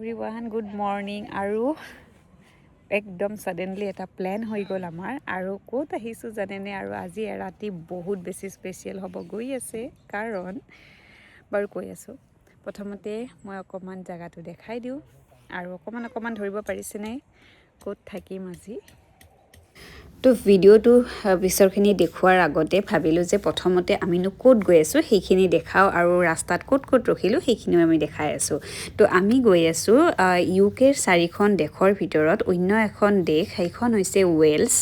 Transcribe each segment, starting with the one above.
Everyone, good morning. আৰু একদম suddenly এটা প্ল্যান হৈ গ'ল আমাৰ আৰু ক'ত আহিছোঁ জানেনে আৰু আজি ৰাতি বহুত বেছি স্পেচিয়েল হ'ব গৈ আছে কাৰণ বাৰু কৈ আছোঁ প্ৰথমতে মই অকমান জায়গাটো দেখাই দিওঁ আৰু অকমান ধৰিব পাৰিছেনে ক'ত থাকিম আজি তো ভিডিওটো পিছৰখিনি দেখুৱাৰ আগতে ভাবিলোঁ যে প্ৰথমতে আমিনো ক'ত গৈ আছোঁ সেইখিনি দেখাওঁ আৰু ৰাস্তাত ক'ত ৰখিলোঁ সেইখিনিও আমি দেখাই আছোঁ তো আমি গৈ আছোঁ ইউকেৰ 4খন দেশৰ ভিতৰত অন্য এখন দেশ সেইখন হৈছে ৱেলছ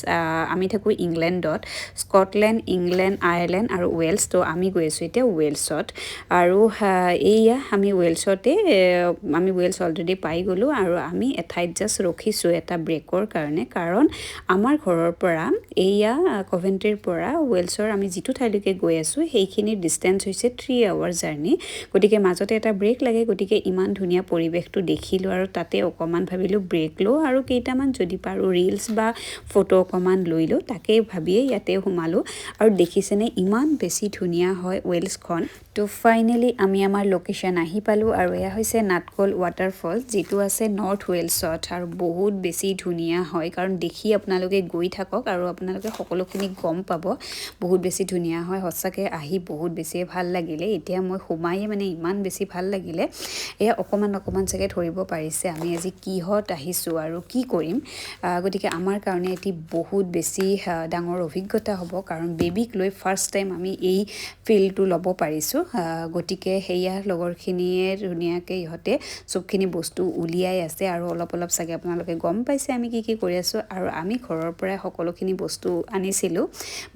আমি থাকোঁ ইংলেণ্ডত স্কটলেণ্ড ইংলেণ্ড আয়াৰলেণ্ড আৰু ৱেলছ তো আমি গৈ আছোঁ এতিয়া ৱেলছত আৰু এইয়া আমি ৱেলছতে আমি ৱেলছ অলৰেডি পাই গ'লোঁ আৰু আমি এঠাইত জাষ্ট ৰখিছোঁ এটা ব্ৰেকৰ কাৰণে কাৰণ আমাৰ ঘৰৰ পৰা এইয়া কভেন্ট্ৰিৰ পৰা ৱেলছৰ আমি যিটো ঠাইলৈকে গৈ আছোঁ সেইখিনিৰ ডিষ্টেঞ্চ হৈছে 3 আৱাৰ জাৰ্নি গতিকে মাজতে এটা ব্ৰেক লাগে গতিকে ইমান ধুনীয়া পৰিৱেশটো দেখিলোঁ আৰু তাতে অকণমান ভাবিলোঁ ব্ৰেক লওঁ আৰু কেইটামান যদি পাৰোঁ ৰিলছ বা ফটো অকণমান লৈ লওঁ তাকেই ভাবিয়ে ইয়াতে সোমালোঁ আৰু দেখিছেনে ইমান বেছি ধুনীয়া হয় ৱেলছখন তো ফাইনেলি আমি আমাৰ লোকেশ্যন আহি পালোঁ আৰু এয়া হৈছে নাটকল ৱাটাৰফল যিটো আছে নৰ্থ ৱেলছত আৰু বহুত বেছি ধুনীয়া হয় কাৰণ দেখি আপোনালোকে গৈ থাকক আৰু আপোনালোকে সকলোখিনি গম পাব বহুত বেছি ধুনীয়া হয় সঁচাকৈ আহি বহুত বেছি ভাল লাগিলে এতিয়া মই সোমায়ে মানে ইমান বেছি ভাল লাগিলে এয়া অকণমান চাগে ধৰিব পাৰিছে আমি আজি কিহত আহিছোঁ আৰু কি কৰিম গতিকে আমাৰ কাৰণে এটি বহুত বেছি ডাঙৰ অভিজ্ঞতা হ'ব কাৰণ বেবীক লৈ ফাৰ্ষ্ট টাইম আমি এই ফিল্ডটো ল'ব পাৰিছোঁ গতিকে সেয়া লগৰখিনিয়ে ধুনীয়াকৈ ইহঁতে চবখিনি বস্তু উলিয়াই আছে আৰু অলপ চাগে আপোনালোকে গম পাইছে আমি কি কৰি আছোঁ আৰু আমি ঘৰৰ পৰাই সকলোখিনি বস্তু আনিছিলোঁ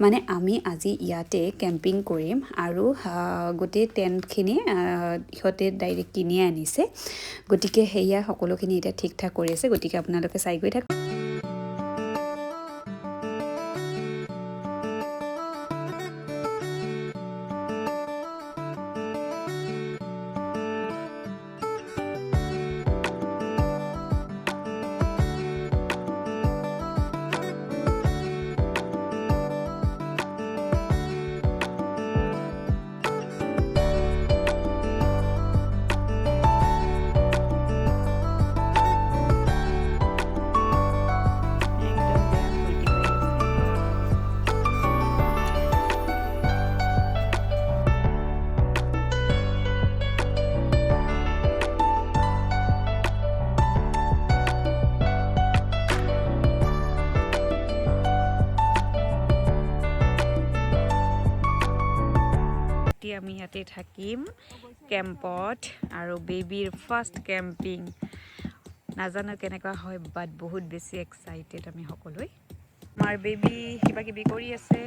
মানে আমি আজি ইয়াতে কেম্পিং কৰিম আৰু গোটেই টেণ্টখিনি ইহঁতে ডাইৰেক্ট কিনি আনিছে গতিকে সেয়া সকলোখিনি এতিয়া ঠিক ঠাক কৰি আছে গতিকে আপোনালোকে চাই গৈ থাকক আমি ইয়াতে থাকিম কেম্পত আৰু বেবীৰ ফাৰ্ষ্ট কেম্পিং নাজানো কেনেকুৱা হয় বাট বহুত বেছি এক্সাইটেড আমি সকলোৱে আমাৰ বেবী কিবা কৰি আছে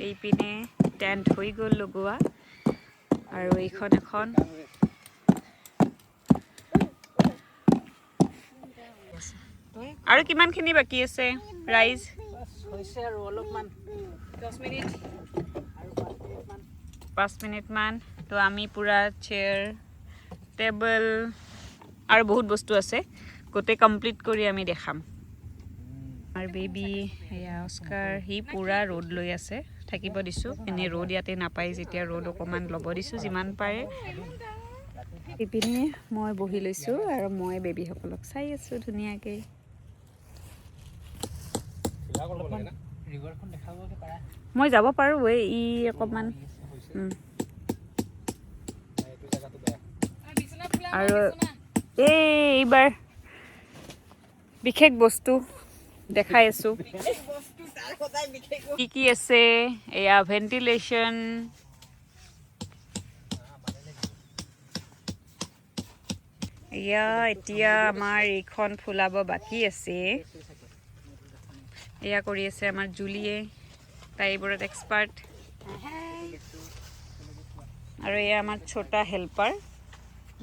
এইপিনে টেণ্ট হৈ গ'ল লগোৱা আৰু এইখন এখন আৰু কিমানখিনি বাকী আছে ৰাইজ হৈছে আৰু অলপমান 10 মিনিট 5 মিনিটমান তো আমি পুৰা চেয়াৰ টেবল আৰু বহুত বস্তু আছে গোটেই কমপ্লিট কৰি আমি দেখাম আৰু বেবী এয়া অস্কাৰ সি পুৰা ৰ'দ লৈ আছে থাকিব দিছোঁ এনেই ৰ'দ ইয়াতে নাপায় যেতিয়া ৰ'দ অকণমান ল'ব দিছোঁ যিমান পাৰে ইপিনে মই বহি লৈছোঁ আৰু মই বেবীসকলক চাই আছোঁ ধুনীয়াকৈ মই যাব পাৰোঁ ই অকণমান আৰু এইবাৰ বিশেষ বস্তু দেখাই আছোঁ কি আছে এয়া ভেন্টিলেশ্যন এয়া এতিয়া আমাৰ এইখন ফুলাব বাকী আছে এয়া কৰি আছে আমাৰ জুলিয়ে তাই এইবোৰত এক্সপাৰ্ট আৰু এয়া আমাৰ ছোটা হেল্পাৰ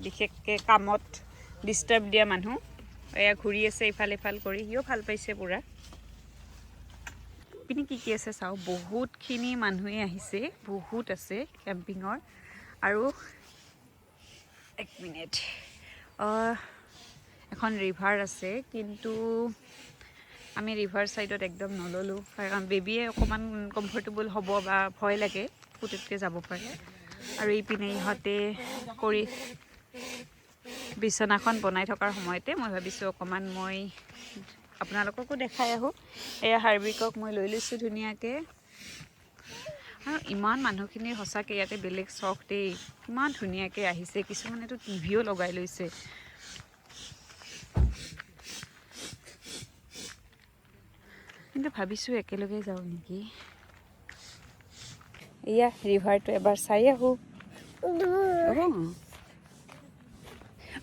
বিশেষকৈ কামত ডিষ্টাৰ্ব দিয়া মানুহ এয়া ঘূৰি আছে ইফাল কৰি সিও ভাল পাইছে পুৰা পিনে কি আছে চাওঁ বহুতখিনি মানুহে আহিছে বহুত আছে কেম্পিঙৰ আৰু 1 মিনিট এখন ৰিভাৰ আছে কিন্তু আমি ৰিভাৰ ছাইডত একদম নল'লোঁ কাৰণ বেবীয়ে অকণমান কমফৰ্টেবল হ'ব বা ভয় লাগে পুতুককৈ যাব পাৰে আৰু এইপিনে ইহঁতে কৰি বিছনাখন বনাই থকাৰ সময়তে মই ভাবিছোঁ অকণমান মই আপোনালোককো দেখাই আহোঁ। এয়া হাৰ্বিকক মই লৈ লৈছোঁ ধুনীয়াকৈ। আৰু ইমান মানুহখিনিৰ সঁচাকৈ ইয়াতে বেলেগ চখ দেই, ইমান ধুনীয়াকৈ আহিছে। কিছুমানেতো টিভিও লগাই লৈছে। কিন্তু ভাবিছোঁ একেলগে যাওঁ নেকি। এয়া ৰিভাৰটো এবাৰ চাই আহোঁ।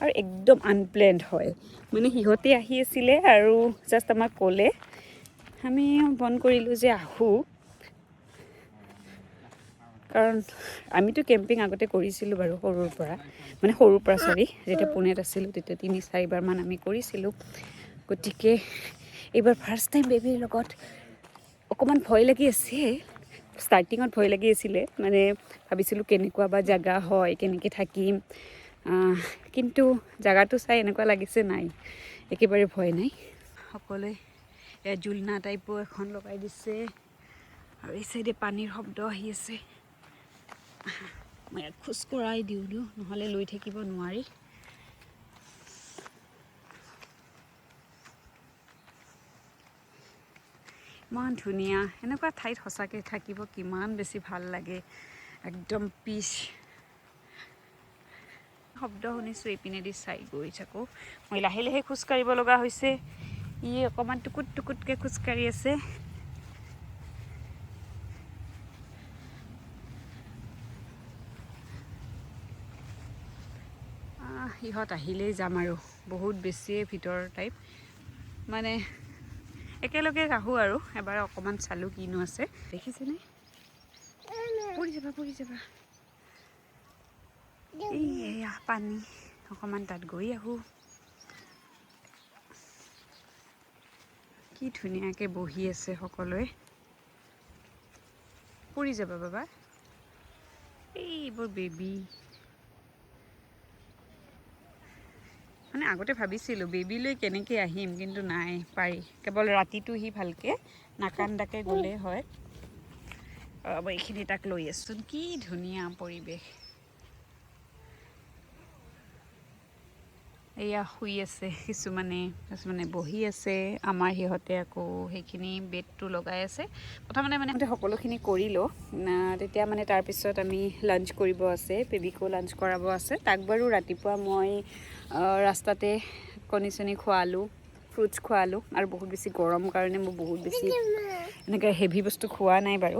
আৰু একদম আনপ্লেণ্ড হয়, মানে সিহঁতে আহি আছিলে আৰু জাষ্ট আমাক ক'লে, আমি মন কৰিলোঁ যে আহোঁ। কাৰণ আমিতো কেম্পিং আগতে কৰিছিলোঁ বাৰু সৰুৰ পৰা যেতিয়া পুনেত আছিলোঁ তেতিয়া 3-4বাৰমান আমি কৰিছিলোঁ। গতিকে এইবাৰ ফাৰ্ষ্ট টাইম বেবীৰ লগত অকণমান ভয় লাগি আছে। ষ্টাৰ্টিঙত ভয় লাগি আছিলে, মানে ভাবিছিলোঁ কেনেকুৱা বা জেগা হয়, কেনেকৈ থাকিম। কিন্তু জেগাটো চাই এনেকুৱা লাগিছে নাই, একেবাৰে ভয় নাই। সকলোৱে এয়া জুলনা টাইপো এখন লগাই দিছে আৰু এই চাইডে পানীৰ শব্দ আহি আছে। মই ইয়াত খোজ কঢ়াই দিওঁ নহ'লে লৈ থাকিব নোৱাৰি। ইমান ধুনীয়া, এনেকুৱা ঠাইত সঁচাকৈ থাকিব কিমান বেছি ভাল লাগে। একদম পিচ শব্দ শুনিছোঁ, এইপিনেদি চাই গৈ থাকোঁ। মই লাহে লাহে খোজকাঢ়িব লগা হৈছে। ই অকণমান টুকুটকৈ খোজকাঢ়ি আছে। ইহঁত আহিলেই যাম আৰু, বহুত বেছিয়ে ভিতৰৰ টাইপ, মানে একেলগে আহোঁ আৰু। এবাৰ অকণমান চালোঁ কিনো আছে, দেখিছেনে? পৰি যাবা। এয়া পানী, অকণমান তাত গৈ আহোঁ। কি ধুনীয়াকৈ বহি আছে সকলোৱে। পৰি যাবা বাবা, এইবোৰ বেবী। মানে আগতে ভাবিছিলোঁ বেবীলৈ কেনেকৈ আহিম, কিন্তু নাই, পাৰি। কেৱল ৰাতিটো সি ভালকৈ নাকান্দাকৈ গ'লেই হয়। মই এইখিনি তাক লৈ আছোঁ। কি ধুনীয়া পৰিৱেশ। এয়া শুই আছে কিছুমানে বহি আছে। আমাৰ সিহঁতে আকৌ সেইখিনি বেডটো লগাই আছে। প্ৰথমতে মানে সকলোখিনি কৰিলোঁ, তেতিয়া মানে তাৰপিছত আমি লাঞ্চ কৰিব আছে, বেবীকো লাঞ্চ কৰাব আছে। তাক বাৰু ৰাতিপুৱা মই ৰাস্তাতে কণী খোৱালোঁ, ফ্ৰুটছ খোৱালোঁ। আৰু বহুত বেছি গৰম কাৰণে মই বহুত বেছি এনেকৈ হেভি বস্তু খোৱা নাই বাৰু।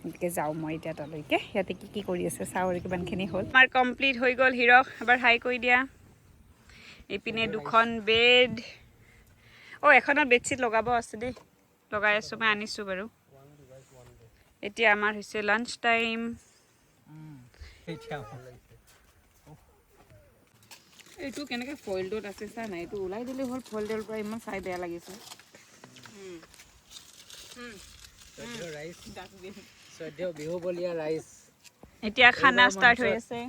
এনেকৈ যাওঁ মই এতিয়া তালৈকে, সিহঁতে কি কৰি আছে চাওঁ আৰু। কিমানখিনি হ'ল আমাৰ কমপ্লিট হৈ গ'ল। হিৰক এবাৰ হাই কৰি দিয়া। এইপিনে 2খন বেড। এখনত বেডশ্বীট লগাব আছে দেই, লগাই আছোঁ, মই আনিছোঁ বাৰু। এতিয়া আমাৰ হৈছে লাঞ্চ টাইম। এইটো কেনেকৈ ফইলটোত আছে চা নাই, এইটো ওলাই দিলে হ'ল। ফইলটোৰ পৰা ইমান চাই বেয়া লাগিছে। এতিয়া খানা ষ্টাৰ্ট হৈ আছে।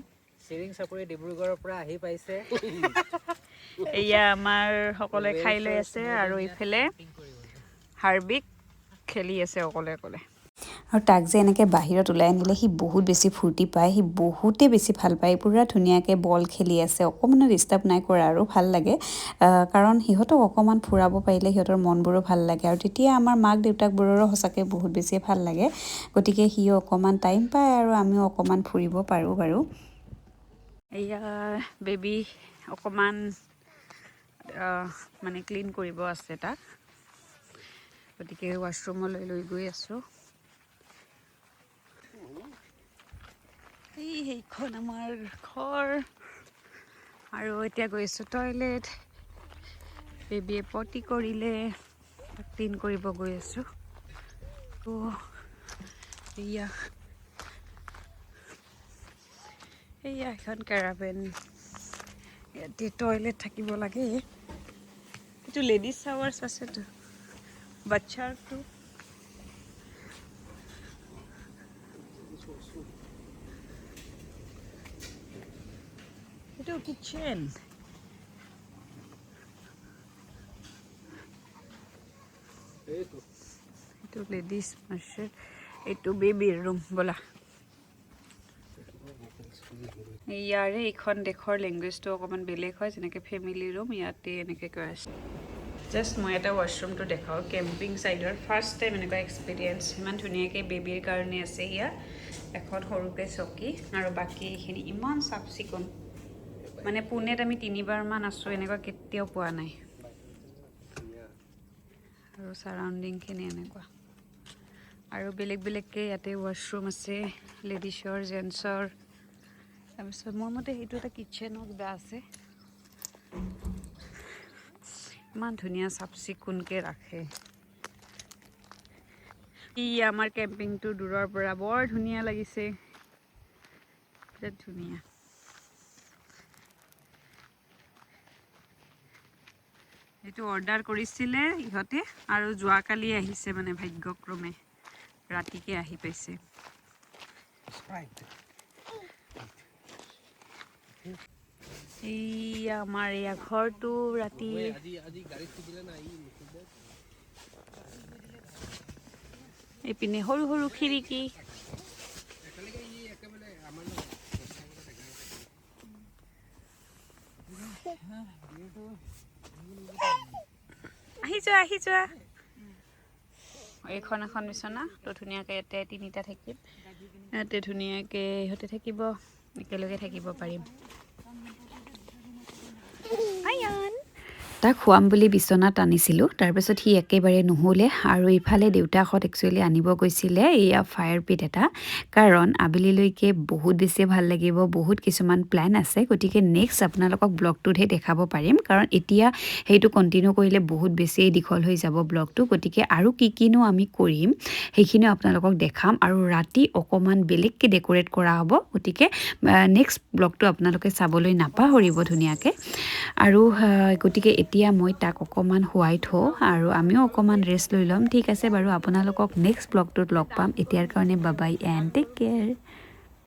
চিৰিং চাপৰি ডিব্ৰুগড়ৰ পৰা আহি পাইছে। এয়া আমাৰ সকলোৱে খাই লৈ আছে আৰু ইফালে হাৰ্বিক খেলি আছে অকলে। আৰু তাক যে এনেকৈ বাহিৰত ওলাই আনিলে সি বহুত বেছি ফূৰ্তি পায়, সি বহুতেই বেছি ভাল পায়। পূৰা ধুনীয়াকৈ বল খেলি আছে, অকণমানো ডিষ্টাৰ্ব নাই কৰা আৰু ভাল লাগে। কাৰণ সিহঁতক অকণমান ফুৰাব পাৰিলে সিহঁতৰ মনবোৰো ভাল লাগে। আৰু তেতিয়া আমাৰ মাক দেউতাকবোৰৰো সঁচাকৈ বহুত বেছি ভাল লাগে। গতিকে সিও অকণমান টাইম পায় আৰু আমিও অকণমান ফুৰিব পাৰোঁ বাৰু। এয়া বেবী অকণমান মানে ক্লিন কৰিব আছে তাক, গতিকে ৱাছৰুমলৈ লৈ গৈ আছোঁ। সেইখন আমাৰ ঘৰ। আৰু এতিয়া গৈছোঁ টয়লেট। বেবীয়ে পটি কৰিলে, ক্লিন কৰিব গৈ আছোঁ। এয়া এখন কেৰাভেন, ইয়াতে টয়লেট থাকিব লাগে। এইটো লেডিজ শ্বাৱাৰ্ছ আছেতো, বাচ্ছাৰটো। এইটো কিটচেন। এইটো লেডিজ মাৰ্চেট, এইটো বেবীৰ ৰুম। ব'লা ইয়াৰে এইখন দেশৰ লেংগুৱেজটো অকণমান বেলেগ হয়, যেনেকৈ ফেমিলি ৰুম ইয়াতে এনেকৈ কৈ আছে। জাষ্ট মই এটা ৱাছৰুমটো দেখাওঁ কেম্পিং ছাইডৰ ফাৰ্ষ্ট টাইম এনেকুৱা এক্সপিৰিয়েঞ্চ। ইমান ধুনীয়াকৈ বেবীৰ কাৰণে আছে ইয়াত এখন সৰুকৈ চকী আৰু বাকী এইখিনি ইমান চাফ চিকুণ। মানে পুনেত আমি 3বাৰমান আছোঁ, এনেকুৱা কেতিয়াও পোৱা নাই। আৰু চাৰাউণ্ডিংখিনি এনেকুৱা আৰু বেলেগ বেলেগকৈ ইয়াতে ৱাছৰুম আছে, লেডিছৰ জেণ্টছৰ। তাৰপিছত মোৰ মতে সেইটো এটা কিটচেনো কিবা আছে। ইমান ধুনীয়া চাফ চিকুণকৈ ৰাখে। ই আমাৰ কেম্পিংটো দূৰৰ পৰা বৰ ধুনীয়া লাগিছে, বিৰাট ধুনীয়া। এইটো অৰ্ডাৰ কৰিছিলে ইহঁতে আৰু যোৱাকালি আহিছে, মানে ভাগ্যক্ৰমে ৰাতিকে আহি পাইছে। এই আমাৰ এয়া ঘৰটো ৰাতি এইপিনে সৰু সৰু খিৰিকী। আহি যোৱা এইখন এখন বিচনা তো ধুনীয়াকৈ ইয়াতে 3টা থাকিম। ইয়াতে ধুনীয়াকৈ ইহঁতে থাকিব, একেলগে থাকিব পাৰিম। তাক খুৱাম বুলি বিচনাত আনিছিলোঁ, তাৰপিছত সি একেবাৰে নুশুলে। আৰু ইফালে দেউতাকহঁত একচুৱেলি আনিব গৈছিলে এয়া ফায়াৰ পিট এটা, কাৰণ আবেলিলৈকে বহুত বেছি ভাল লাগিব, বহুত কিছুমান প্লেন আছে। গতিকে নেক্সট আপোনালোকক ব্লগটোতহে দেখাব পাৰিম, কাৰণ এতিয়া সেইটো কণ্টিনিউ কৰিলে বহুত বেছি দীঘল হৈ যাব ব্লগটো। গতিকে আৰু কিনো আমি কৰিম সেইখিনিও আপোনালোকক দেখাম, আৰু ৰাতি অকণমান বেলেগকৈ ডেক'ৰেট কৰা হ'ব। গতিকে নেক্সট ব্লগটো আপোনালোকে চাবলৈ নাপাহৰিব ধুনীয়াকৈ। আৰু গতিকে এতিয়া মই তাক অকণমান শুৱাই থওঁ আৰু আমিও অকণমান ৰেষ্ট লৈ ল'ম। ঠিক আছে বাৰু, আপোনালোকক নেক্সট ব্লগটোত লগ পাম। এতিয়াৰ কাৰণে bye bye and take care.